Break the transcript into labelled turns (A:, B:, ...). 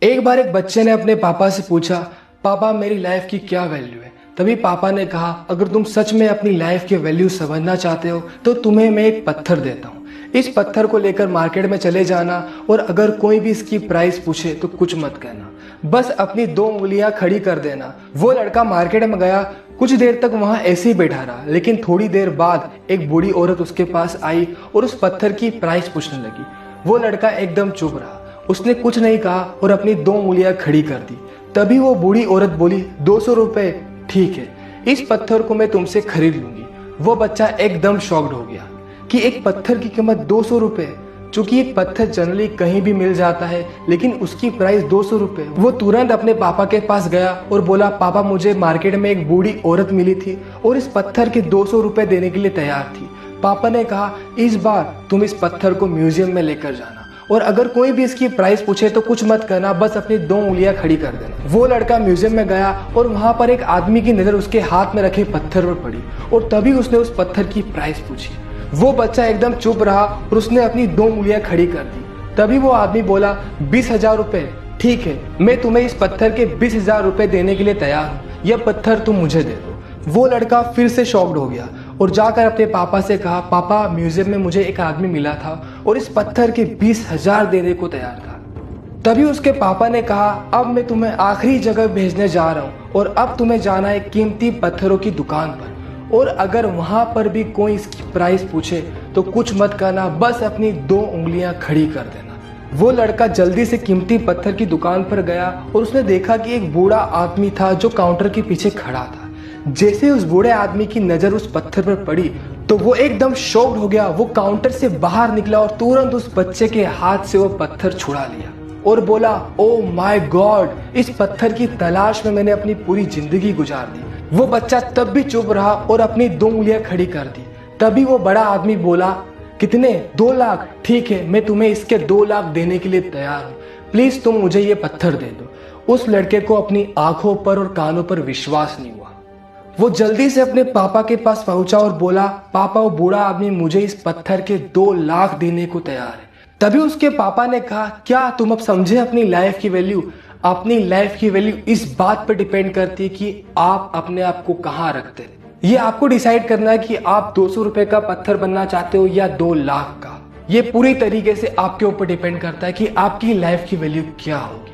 A: एक बार एक बच्चे ने अपने पापा से पूछा, पापा मेरी लाइफ की क्या वैल्यू है। तभी पापा ने कहा, अगर तुम सच में अपनी लाइफ की वैल्यू समझना चाहते हो तो तुम्हें मैं एक पत्थर देता हूँ। इस पत्थर को लेकर मार्केट में चले जाना और अगर कोई भी इसकी प्राइस पूछे तो कुछ मत कहना, बस अपनी 2 उंगलियां खड़ी कर देना। वो लड़का मार्केट में गया, कुछ देर तक वहां ऐसे ही बैठा रहा, लेकिन थोड़ी देर बाद एक बूढ़ी औरत उसके पास आई और उस पत्थर की प्राइस पूछने लगी। वो लड़का एकदम चुप रहा, उसने कुछ नहीं कहा और अपनी 2 उंगलियां खड़ी कर दी। तभी वो बूढ़ी औरत बोली, 200 रुपए, ठीक है, इस पत्थर को मैं तुमसे खरीद लूंगी। वो बच्चा एकदम शॉक्ड हो गया कि एक पत्थर की कीमत 200 रुपए, चूंकि एक पत्थर जनरली कहीं भी मिल जाता है लेकिन उसकी प्राइस 200 रुपए। वो तुरंत अपने पापा के पास गया और बोला, पापा मुझे मार्केट में एक बूढ़ी औरत मिली थी और इस पत्थर के 200 रुपए देने के लिए तैयार थी। पापा ने कहा, इस बार तुम इस पत्थर को म्यूजियम में लेकर जाना और अगर कोई भी इसकी प्राइस पूछे तो कुछ मत करना, बस अपनी 2 उंगलियां खड़ी कर देना। वो लड़का म्यूजियम में गया और वहां पर एक आदमी की नजर उसके हाथ में रखे पत्थर पर पड़ी और तभी उसने उस पत्थर की प्राइस पूछी। वो बच्चा एकदम चुप रहा और उसने अपनी 2 उंगलियां खड़ी कर दी। तभी वो आदमी बोला, 20,000 रुपए, ठीक है, मैं तुम्हें इस पत्थर के 20,000 रुपए देने के लिए तैयार हूँ, यह पत्थर तुम मुझे दे दो। वो लड़का फिर से शॉक्ड हो गया और जाकर अपने पापा से कहा, पापा म्यूजियम में मुझे एक आदमी मिला था और इस पत्थर के 20,000 देने को तैयार था। तभी उसके पापा ने कहा, अब मैं तुम्हें आखिरी जगह भेजने जा रहा हूँ और अब तुम्हें जाना है कीमती पत्थरों की दुकान पर और अगर वहां पर भी कोई इसकी प्राइस पूछे तो कुछ मत करना, बस अपनी 2 उंगलियां खड़ी कर देना। वो लड़का जल्दी से कीमती पत्थर की दुकान पर गया और उसने देखा कि एक बूढ़ा आदमी था जो काउंटर के पीछे खड़ा था। जैसे उस बूढ़े आदमी की नजर उस पत्थर पर पड़ी तो वो एकदम शॉक्ड हो गया। वो काउंटर से बाहर निकला और तुरंत उस बच्चे के हाथ से वो पत्थर छुड़ा लिया और बोला, ओ माय गॉड, इस पत्थर की तलाश में मैंने अपनी पूरी जिंदगी गुजार दी। वो बच्चा तब भी चुप रहा और अपनी 2 उंगलियां खड़ी कर दी। तभी वो बड़ा आदमी बोला, कितने? 2 लाख, ठीक है, मैं तुम्हें इसके 2 लाख देने के लिए तैयार हूँ, प्लीज तुम मुझे ये पत्थर दे दो। उस लड़के को अपनी आंखों पर और कानों पर विश्वास नहीं हुआ। वो जल्दी से अपने पापा के पास पहुंचा और बोला, पापा वो बूढ़ा आदमी मुझे इस पत्थर के 2 लाख देने को तैयार है। तभी उसके पापा ने कहा, क्या तुम अब समझे अपनी लाइफ की वैल्यू? अपनी लाइफ की वैल्यू इस बात पर डिपेंड करती है कि आप अपने आप को कहाँ रखते हैं। ये आपको डिसाइड करना है कि आप 200 रुपए का पत्थर बनना चाहते हो या 2 लाख का। ये पूरी तरीके से आपके ऊपर डिपेंड करता है कि आपकी लाइफ की वैल्यू क्या होगी।